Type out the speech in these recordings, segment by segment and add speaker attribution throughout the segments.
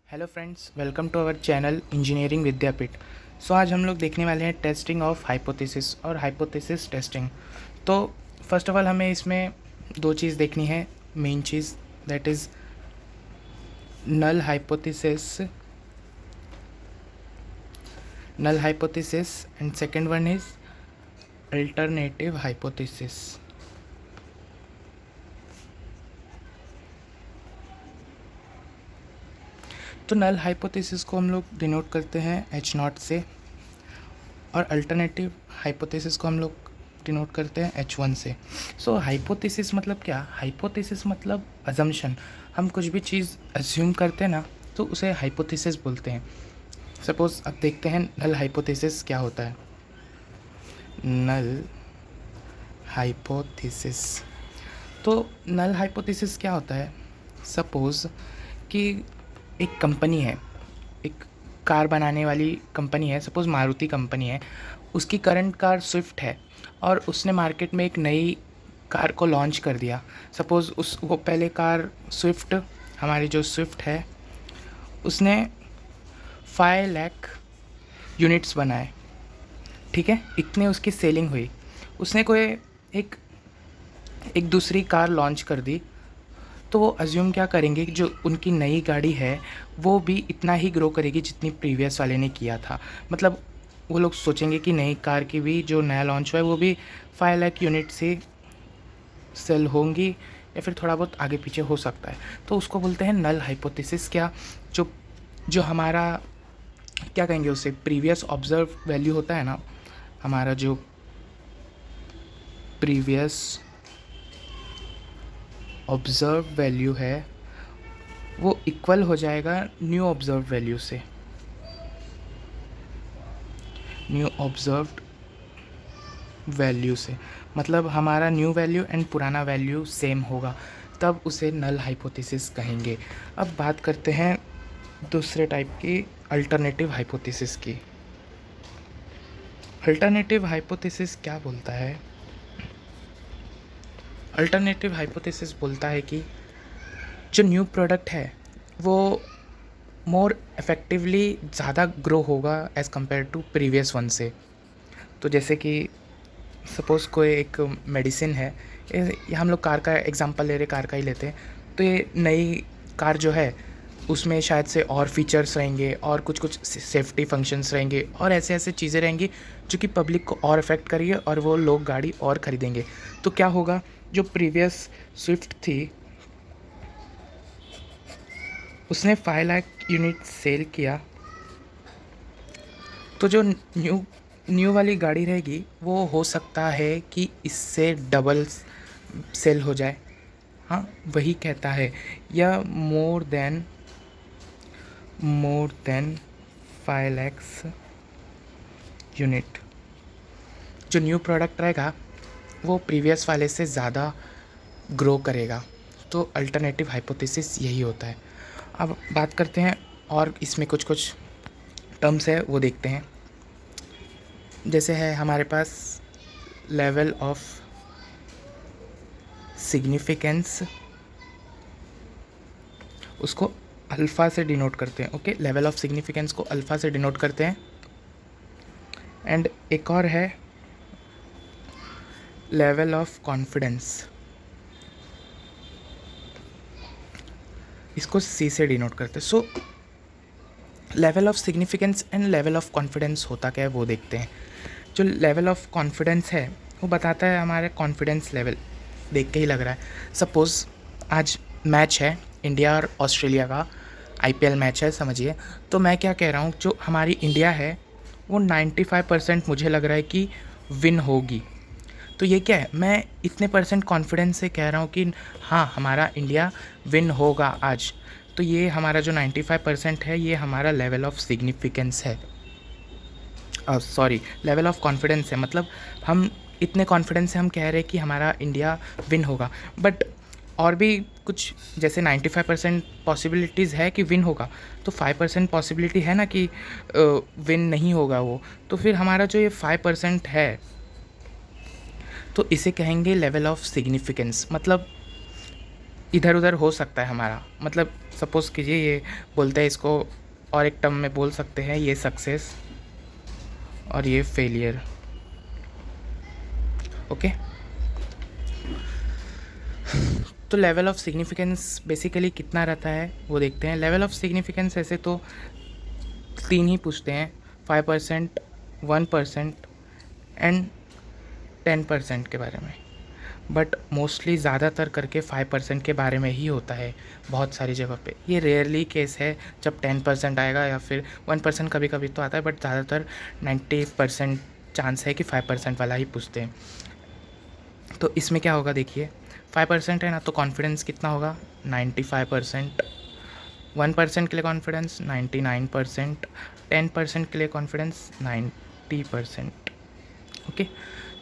Speaker 1: Hello friends, welcome to our channel engineering Vidyapeeth. So आज हम लोग देखने वाले हैं टेस्टिंग ऑफ हाइपोथेसिस और हाइपोथेसिस टेस्टिंग। तो फर्स्ट ऑफ ऑल हमें इसमें दो चीज़ देखनी है, मेन चीज़, that is null hypothesis and second one is alternative hypothesis. तो नल हाइपोथेसिस को हम लोग डिनोट करते हैं H0 से और अल्टरनेटिव हाइपोथेसिस को हम लोग डिनोट करते हैं H1 से। सो हाइपोथेसिस मतलब क्या? हाइपोथेसिस मतलब अजम्पशन। हम कुछ भी चीज़ अज्यूम करते हैं ना, तो उसे हाइपोथेसिस बोलते हैं। सपोज़ अब देखते हैं नल हाइपोथेसिस क्या होता है। नल हाइपोथेसिस, तो नल हाइपोथेसिस क्या होता है? सपोज़ कि एक कंपनी है, एक कार बनाने वाली कंपनी है, सपोज़ मारुति कंपनी है, उसकी करंट कार स्विफ्ट है और उसने मार्केट में एक नई कार को लॉन्च कर दिया। सपोज़ वो पहले कार स्विफ्ट, हमारी जो स्विफ्ट है, उसने 5 लाख यूनिट्स बनाए, ठीक है, इतने उसकी सेलिंग हुई। उसने कोई एक एक दूसरी कार लॉन्च कर दी, तो वो अज्यूम क्या करेंगे कि जो उनकी नई गाड़ी है वो भी इतना ही ग्रो करेगी जितनी प्रीवियस वाले ने किया था। मतलब वो लोग सोचेंगे कि नई कार की भी जो नया लॉन्च हुआ है वो भी 5 लाख यूनिट से सेल होंगी या फिर थोड़ा बहुत आगे पीछे हो सकता है। तो उसको बोलते हैं नल हाइपोथेसिस। क्या जो जो हमारा क्या कहेंगे उसे, प्रीवियस ऑब्जर्व वैल्यू होता है ना, हमारा जो प्रीवियस ऑब्जर्व वैल्यू है वो इक्वल हो जाएगा न्यू ऑब्जर्व वैल्यू से। न्यू ऑब्जर्व्ड वैल्यू से मतलब हमारा न्यू वैल्यू एंड पुराना वैल्यू सेम होगा, तब उसे नल हाइपोथेसिस कहेंगे। अब बात करते हैं दूसरे टाइप की, अल्टरनेटिव हाइपोथेसिस की। अल्टरनेटिव हाइपोथेसिस क्या बोलता है? अल्टरनेटिव हाइपोथेसिस बोलता है कि जो न्यू प्रोडक्ट है वो मोर इफ़ेक्टिवली ज़्यादा ग्रो होगा as compare to previous one से। तो जैसे कि सपोज़ कोई एक मेडिसिन है, ये हम लोग कार का एग्जांपल ले रहे, कार का ही लेते हैं। तो ये नई कार जो है उसमें शायद से और फीचर्स रहेंगे और कुछ कुछ सेफ्टी फंक्शंस रहेंगे और ऐसे ऐसे चीज़ें रहेंगी जो कि पब्लिक को और अफेक्ट करेंगे और वो लोग गाड़ी और ख़रीदेंगे। तो क्या होगा, जो प्रीवियस स्विफ्ट थी उसने 5 लाख यूनिट सेल किया, तो जो न्यू वाली गाड़ी रहेगी वो हो सकता है कि इससे डबल सेल हो जाए। हाँ, वही कहता है, या मोर देन 5 लैक्स यूनिट। जो न्यू प्रोडक्ट रहेगा वो प्रीवियस वाले से ज़्यादा ग्रो करेगा। तो अल्टरनेटिव हाइपोथेसिस यही होता है। अब बात करते हैं और इसमें कुछ कुछ टर्म्स है वो देखते हैं। जैसे है हमारे पास लेवल ऑफ सिग्निफिकेंस, उसको अल्फ़ा से डिनोट करते हैं। ओके, लेवल ऑफ सिग्निफिकेंस को अल्फ़ा से डिनोट करते हैं। एंड एक और है लेवल ऑफ कॉन्फिडेंस, इसको सी से डिनोट करते हैं। सो level of significance and level of confidence होता क्या है वो देखते हैं। जो लेवल ऑफ कॉन्फिडेंस है वो बताता है हमारे कॉन्फिडेंस लेवल, देख के ही लग रहा है। सपोज़ आज मैच है इंडिया और ऑस्ट्रेलिया का, आईपीएल मैच है समझिए। तो मैं क्या कह रहा हूँ, जो हमारी इंडिया है वो 95% मुझे लग रहा है कि विन होगी। तो ये क्या है, मैं इतने परसेंट कॉन्फिडेंस से कह रहा हूँ कि हाँ हमारा इंडिया विन होगा आज। तो ये हमारा जो 95% है ये हमारा लेवल ऑफ सिग्निफिकेंस है, सॉरी लेवल ऑफ कॉन्फिडेंस है। मतलब हम इतने कॉन्फिडेंस से हम कह रहे हैं कि हमारा इंडिया विन होगा। बट और भी कुछ, जैसे 95% पॉसिबिलिटीज़ है कि विन होगा, तो 5% पॉसिबिलिटी है ना कि विन नहीं होगा वो। तो फिर हमारा जो ये 5% है तो इसे कहेंगे लेवल ऑफ सिग्निफिकेंस। मतलब इधर उधर हो सकता है हमारा, मतलब सपोज़ कीजिए ये बोलते हैं इसको, और एक टर्म में बोल सकते हैं ये सक्सेस और ये फेलियर। ओके, तो लेवल ऑफ सिग्निफिकेंस बेसिकली कितना रहता है वो देखते हैं। लेवल ऑफ सिग्निफिकेंस ऐसे तो 3 ही पूछते हैं, 5%, 1% एंड 10% के बारे में, बट मोस्टली ज़्यादातर करके 5% के बारे में ही होता है बहुत सारी जगह पे। ये रेयरली केस है जब 10% आएगा या फिर 1% कभी कभी तो आता है, बट ज़्यादातर 90% चांस है कि 5% वाला ही पूछते हैं। तो इसमें क्या होगा देखिए, 5% है ना, तो कॉन्फिडेंस कितना होगा 95%, 1% के लिए कॉन्फिडेंस 99%, 10% के लिए कॉन्फिडेंस 90%। ओके,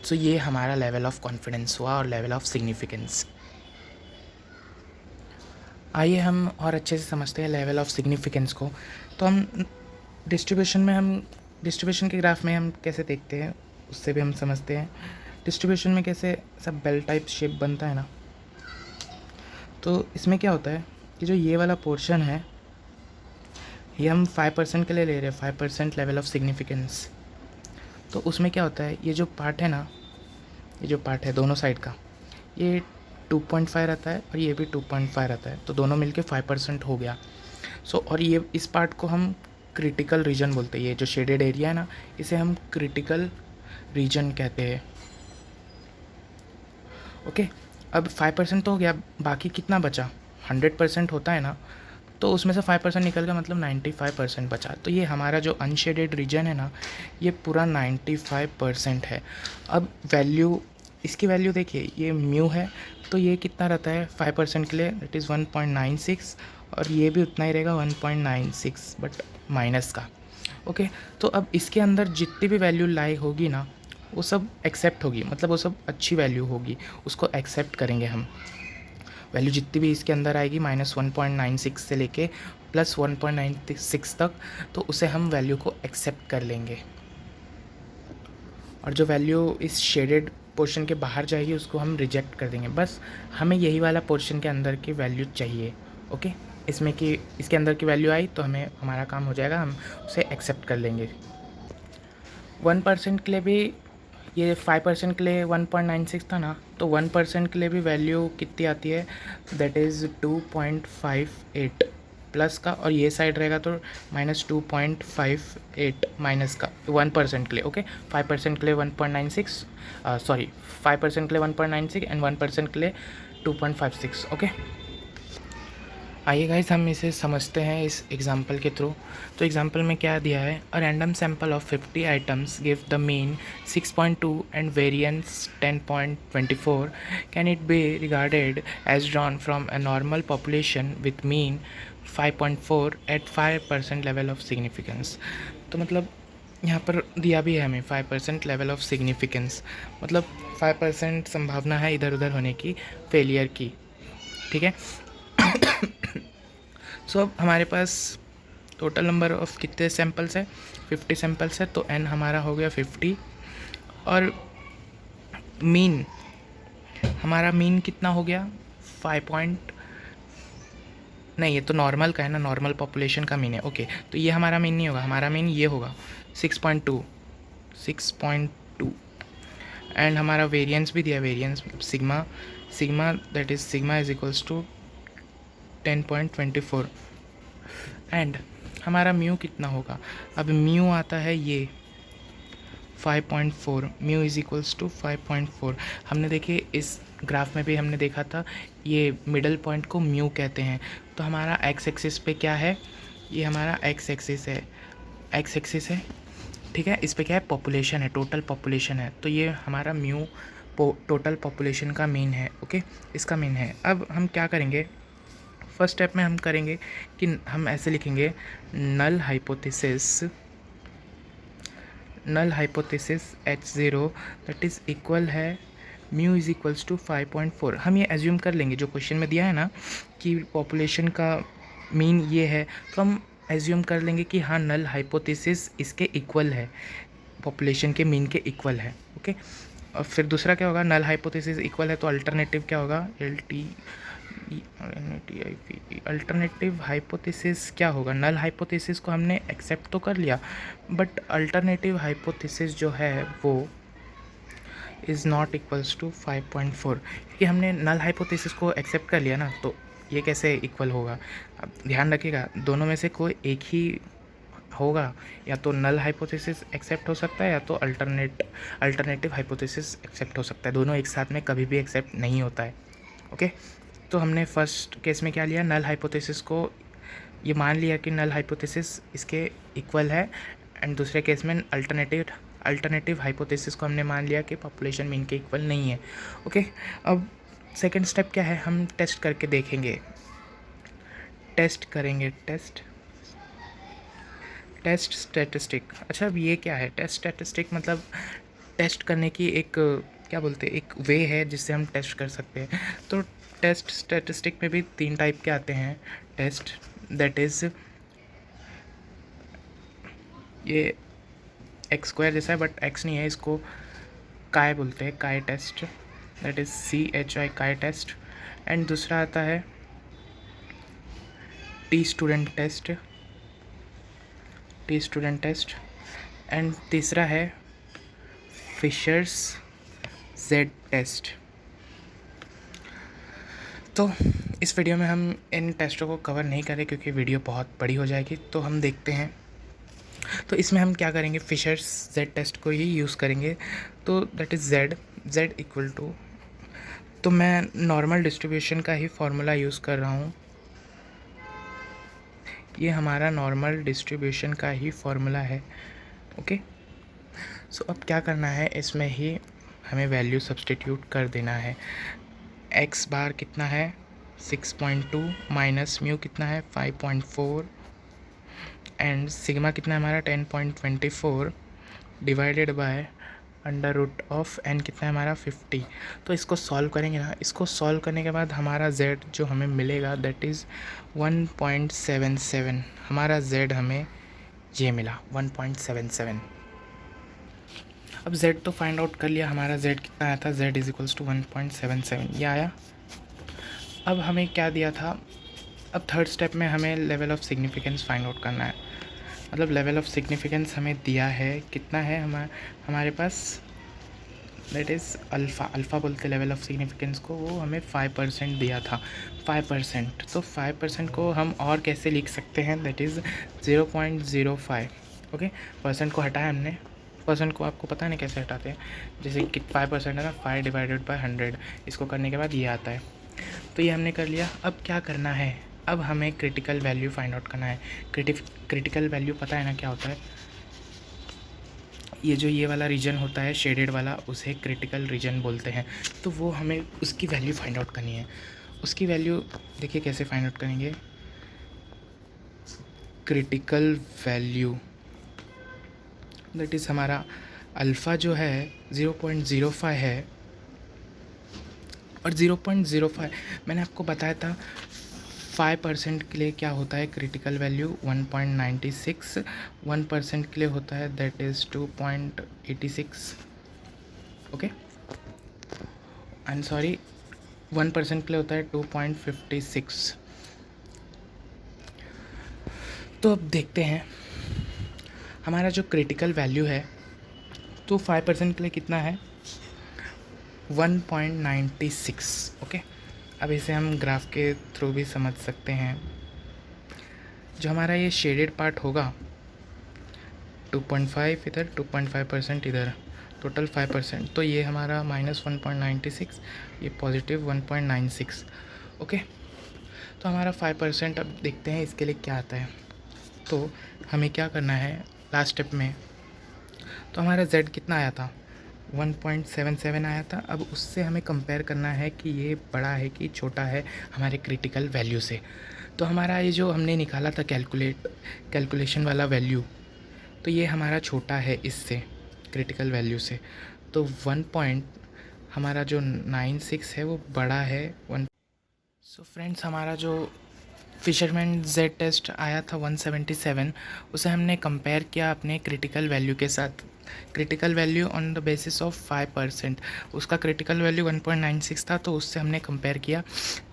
Speaker 1: तो ये हमारा लेवल ऑफ कॉन्फिडेंस हुआ और लेवल ऑफ सिग्निफिकेंस। आइए हम और अच्छे से समझते हैं लेवल ऑफ सिग्निफिकेंस को। तो हम डिस्ट्रीब्यूशन के ग्राफ में हम कैसे देखते हैं उससे भी हम समझते हैं। डिस्ट्रीब्यूशन में कैसे सब बेल टाइप शेप बनता है ना, तो इसमें क्या होता है कि जो ये वाला पोर्शन है ये हम 5% के लिए ले रहे हैं, 5% लेवल ऑफ सिग्निफिकेंस। तो उसमें क्या होता है, ये जो पार्ट है ना, ये जो पार्ट है दोनों साइड का, ये 2.5 रहता है और ये भी 2.5 रहता है, तो दोनों मिलके 5% हो गया। और ये इस पार्ट को हम क्रिटिकल रीजन बोलते हैं। ये जो शेडेड एरिया है ना, इसे हम क्रिटिकल रीजन कहते हैं। ओके, अब 5% तो हो गया, बाकी कितना बचा, 100% होता है ना, तो उसमें से 5% निकल गया, मतलब 95% बचा। तो ये हमारा जो अनशेडेड रीजन है ना, ये पूरा 95% है। अब वैल्यू, इसकी वैल्यू देखिए, ये म्यू है, तो ये कितना रहता है 5% के लिए, दैट इज़ 1.96, और ये भी उतना ही रहेगा 1.96 बट माइनस का। ओके, तो अब इसके अंदर जितनी भी वैल्यू लाई होगी ना, वो सब एक्सेप्ट होगी, मतलब वो सब अच्छी वैल्यू होगी, उसको एक्सेप्ट करेंगे हम। वैल्यू जितनी भी इसके अंदर आएगी -1.96 से लेके +1.96 तक, तो उसे हम वैल्यू को एक्सेप्ट कर लेंगे। और जो वैल्यू इस शेडेड पोर्शन के बाहर जाएगी उसको हम रिजेक्ट कर देंगे। बस हमें यही वाला पोर्शन के अंदर की वैल्यू चाहिए। ओके, इसमें कि इसके अंदर की वैल्यू आई तो हमें हमारा काम हो जाएगा, हम उसे एक्सेप्ट कर लेंगे। 1% के लिए भी, ये 5% के लिए 1.96 था ना, तो 1% के लिए भी वैल्यू कितनी आती है, दैट इज़ 2.58 प्लस का, और ये साइड रहेगा तो -2.58 माइनस का 1% के लिए। ओके, 5% के लिए 1.96, सॉरी 5% के लिए 1.96 एंड 1% के लिए 2.56। ओके, आइए गाइस हम इसे समझते हैं इस एग्जांपल के थ्रू। तो एग्जांपल में क्या दिया है, a random sample of 50 items give the mean 6.2 and variance 10.24, can it be regarded as drawn from a normal population with mean 5.4 at 5% level of significance. तो मतलब यहाँ पर दिया भी है हमें 5% लेवल ऑफ सिग्निफिकेंस, मतलब 5% संभावना है इधर उधर होने की, फेलियर की। ठीक है, अब हमारे पास टोटल नंबर ऑफ कितने सैंपल्स है, 50 सैंपल्स है, तो n हमारा हो गया 50, और मीन, हमारा मीन कितना हो गया 5 पॉइंट, नहीं ये तो नॉर्मल का है ना, नॉर्मल पॉपुलेशन का मीन है। ओके, तो ये हमारा मीन नहीं होगा, हमारा मीन ये होगा 6.2 एंड हमारा वेरिएंस भी दिया, variance sigma that is sigma is equals to 10.24 and हमारा म्यू कितना होगा, अब म्यू आता है ये 5.4, म्यू इज इक्वल्स टू 5.4। हमने देखिए इस ग्राफ में भी हमने देखा था, ये मिडल पॉइंट को म्यू कहते हैं। तो हमारा एक्स एक्सिस पे क्या है, ये हमारा एक्स एक्सिस है, ठीक है, इस पे क्या है, पॉपुलेशन है, टोटल पॉपुलेशन है, तो ये हमारा म्यू टोटल पॉपुलेशन का मीन है। ओके, इसका मीन है। अब हम क्या करेंगे, फर्स्ट स्टेप में हम करेंगे कि हम ऐसे लिखेंगे, null hypothesis H0 that is equal है म्यू इज़ इक्वल्स टू 5.4। हम ये एज्यूम कर लेंगे, जो क्वेश्चन में दिया है ना कि पॉपुलेशन का मीन ये है, तो हम एज्यूम कर लेंगे कि हाँ नल हाइपोथेसिस इसके इक्वल है, पॉपुलेशन के मीन के इक्वल है। ओके, और फिर दूसरा क्या होगा, नल हाइपोथेसिस इक्वल है तो अल्टरनेटिव क्या होगा, अल्टरनेटिव हाइपोथेसिस क्या होगा? नल हाइपोथेसिस को हमने एक्सेप्ट तो कर लिया, बट अल्टरनेटिव हाइपोथेसिस जो है वो इज़ नॉट इक्वल्स टू 5.4, क्योंकि हमने नल हाइपोथेसिस को एक्सेप्ट कर लिया ना, तो ये कैसे इक्वल होगा? अब ध्यान रखिएगा, दोनों में से कोई एक ही होगा, या तो नल हाइपोथेसिस एक्सेप्ट हो सकता है या तो अल्टरनेटिव हाइपोथेसिस एक्सेप्ट हो सकता है। दोनों एक साथ में कभी भी एक्सेप्ट नहीं होता है। ओके, तो हमने फर्स्ट केस में क्या लिया? नल हाइपोथेसिस को ये मान लिया कि नल हाइपोथेसिस इसके इक्वल है, एंड दूसरे केस में अल्टरनेटिव हाइपोथेसिस को हमने मान लिया कि पॉपुलेशन मीन के इक्वल नहीं है। ओके, अब सेकंड स्टेप क्या है? हम टेस्ट करके देखेंगे, टेस्ट करेंगे, टेस्ट स्टैटिस्टिक। अच्छा, अब ये क्या है? टेस्ट स्टैटिस्टिक मतलब टेस्ट करने की एक क्या बोलते हैं, एक वे है जिससे हम टेस्ट कर सकते हैं। तो टेस्ट स्टैटिस्टिक में भी 3 टाइप के आते हैं टेस्ट, दैट इज़ ये एक्स स्क्वायर जैसा है बट एक्स नहीं है, इसको काय बोलते हैं, काय टेस्ट, दैट इज़ CHI, काय टेस्ट। एंड दूसरा आता है टी स्टूडेंट टेस्ट, एंड तीसरा है फिशर्स जेड टेस्ट। तो इस वीडियो में हम इन टेस्टों को कवर नहीं करें क्योंकि वीडियो बहुत बड़ी हो जाएगी, तो हम देखते हैं। तो इसमें हम क्या करेंगे? फिशर्स जेड टेस्ट को ही यूज़ करेंगे। तो that is Z equal to, तो मैं नॉर्मल डिस्ट्रीब्यूशन का ही फॉर्मूला यूज़ कर रहा हूँ। ये हमारा नॉर्मल डिस्ट्रीब्यूशन का ही फॉर्मूला है। ओके, सो अब क्या करना है, इसमें ही हमें वैल्यू सब्स्टिट्यूट कर देना है। एक्स बार कितना है? 6.2 माइनस म्यू कितना है? 5.4 एंड सिग्मा कितना है हमारा? 10.24 divided by under root of N कितना है हमारा? 50। तो इसको सॉल्व करेंगे ना, इसको सॉल्व करने के बाद हमारा z जो हमें मिलेगा दैट इज़ 1.77। हमारा z हमें ये मिला 1.77। अब z तो फाइंड आउट कर लिया, हमारा z कितना आया था? z इज इक्वल्स टू 1.77, ये आया। अब हमें क्या दिया था? अब थर्ड स्टेप में हमें level of significance find out करना है। मतलब लेवल ऑफ सिग्निफिकेंस हमें दिया है, कितना है हमारे पास? दैट इज़ अल्फ़ा बोलते लेवल ऑफ सिग्निफिकेंस को, वो हमें 5% दिया था, 5%। तो 5% को हम और कैसे लिख सकते हैं? That is 0.05। ओके, परसेंट को हटाया हमने, परसेंट को आपको पता नहीं कैसे हटाते हैं, जैसे कि 5% है ना, 5 डिवाइडेड बाय 100, इसको करने के बाद ये आता है। तो ये हमने कर लिया। अब क्या करना है? अब हमें क्रिटिकल वैल्यू फाइंड आउट करना है। क्रिटिकल वैल्यू पता है ना क्या होता है? ये वाला रीजन होता है शेडेड वाला, उसे क्रिटिकल रीजन बोलते हैं। तो वो हमें उसकी वैल्यू फाइंड आउट करनी है। उसकी वैल्यू देखिए कैसे फाइंड आउट करेंगे। क्रिटिकल वैल्यू दैट इज़ हमारा अल्फ़ा जो है 0.05 है, और 0.05 मैंने आपको बताया था 5% के लिए क्या होता है क्रिटिकल वैल्यू? 1.96। 1% के लिए होता है that is 2.86। Okay, I am sorry, 1% के लिए होता है 2.56। तो अब देखते हैं हमारा जो क्रिटिकल वैल्यू है, तो 5% के लिए कितना है? 1.96। ओके, अब इसे हम ग्राफ के थ्रू भी समझ सकते हैं। जो हमारा ये शेडेड पार्ट होगा 2.5 इधर, 2.5% इधर, टोटल 5%, तो ये हमारा -1.96, ये पॉजिटिव 1.96। ओके, तो हमारा 5%। अब देखते हैं इसके लिए क्या आता है। तो हमें क्या करना है लास्ट स्टेप में? तो हमारा z कितना आया था? 1.77 आया था। अब उससे हमें कंपेयर करना है कि ये बड़ा है कि छोटा है हमारे क्रिटिकल वैल्यू से। तो हमारा ये जो हमने निकाला था कैलकुलेशन वाला वैल्यू, तो ये हमारा छोटा है इससे, क्रिटिकल वैल्यू से। तो 1 पॉइंट हमारा जो 96 है वो बड़ा है 1। सो फ्रेंड्स, हमारा जो फिशरमैन जेड टेस्ट आया था 177, उसे हमने कंपेयर किया अपने क्रिटिकल वैल्यू के साथ। Critical value on the basis of 5%, उसका क्रिटिकल वैल्यू 1.96 था, तो उससे हमने कंपेयर किया।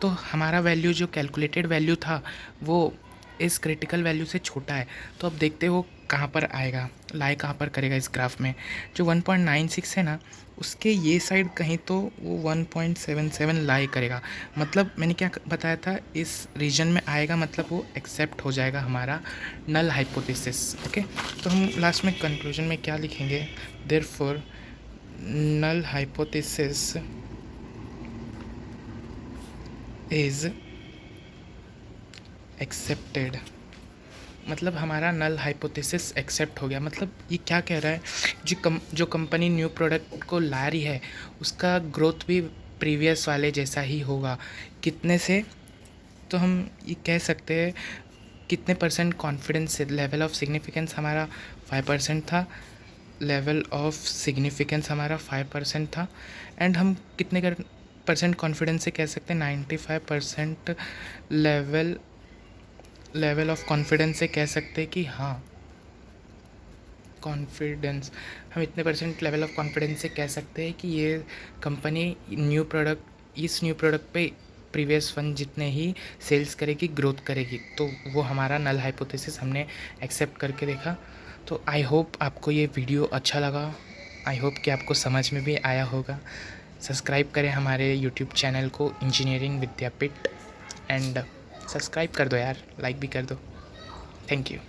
Speaker 1: तो हमारा वैल्यू जो कैलकुलेटेड वैल्यू था वो इस क्रिटिकल वैल्यू से छोटा है। तो अब देखते हो कहाँ पर आएगा, लाई कहाँ पर करेगा इस ग्राफ में। जो 1.96 है ना, उसके ये साइड कहीं तो वो 1.77 लाई करेगा। मतलब मैंने क्या बताया था, इस रीजन में आएगा, मतलब वो एक्सेप्ट हो जाएगा हमारा नल हाइपोथेसिस। ओके, तो हम लास्ट में कंक्लूजन में क्या लिखेंगे, therefore null hypothesis is accepted. मतलब हमारा नल हाइपोथेसिस एक्सेप्ट हो गया। मतलब ये क्या कह रहा है, जो कंपनी न्यू प्रोडक्ट को ला रही है उसका ग्रोथ भी प्रीवियस वाले जैसा ही होगा। कितने से, तो हम ये कह सकते हैं कितने परसेंट कॉन्फिडेंस से, लेवल ऑफ सिग्निफिकेंस हमारा 5% था, लेवल ऑफ सिग्निफिकेंस हमारा 5% था। एंड हम कितने परसेंट कॉन्फिडेंस से कह सकते हैं, 95% लेवल ऑफ कॉन्फिडेंस से कह सकते हैं कि हाँ, कॉन्फिडेंस, हम इतने परसेंट लेवल ऑफ कॉन्फिडेंस से कह सकते हैं कि ये कंपनी इस न्यू प्रोडक्ट पे प्रीवियस वन जितने ही सेल्स करेगी, ग्रोथ करेगी। तो वो हमारा नल हाइपोथेसिस हमने एक्सेप्ट करके देखा। तो आई होप आपको ये वीडियो अच्छा लगा, आई होप कि आपको समझ में भी आया होगा। सब्सक्राइब करें हमारे यूट्यूब चैनल को इंजीनियरिंग विद्यापीठ, एंड सब्सक्राइब कर दो यार, लाइक भी कर दो। Thank you.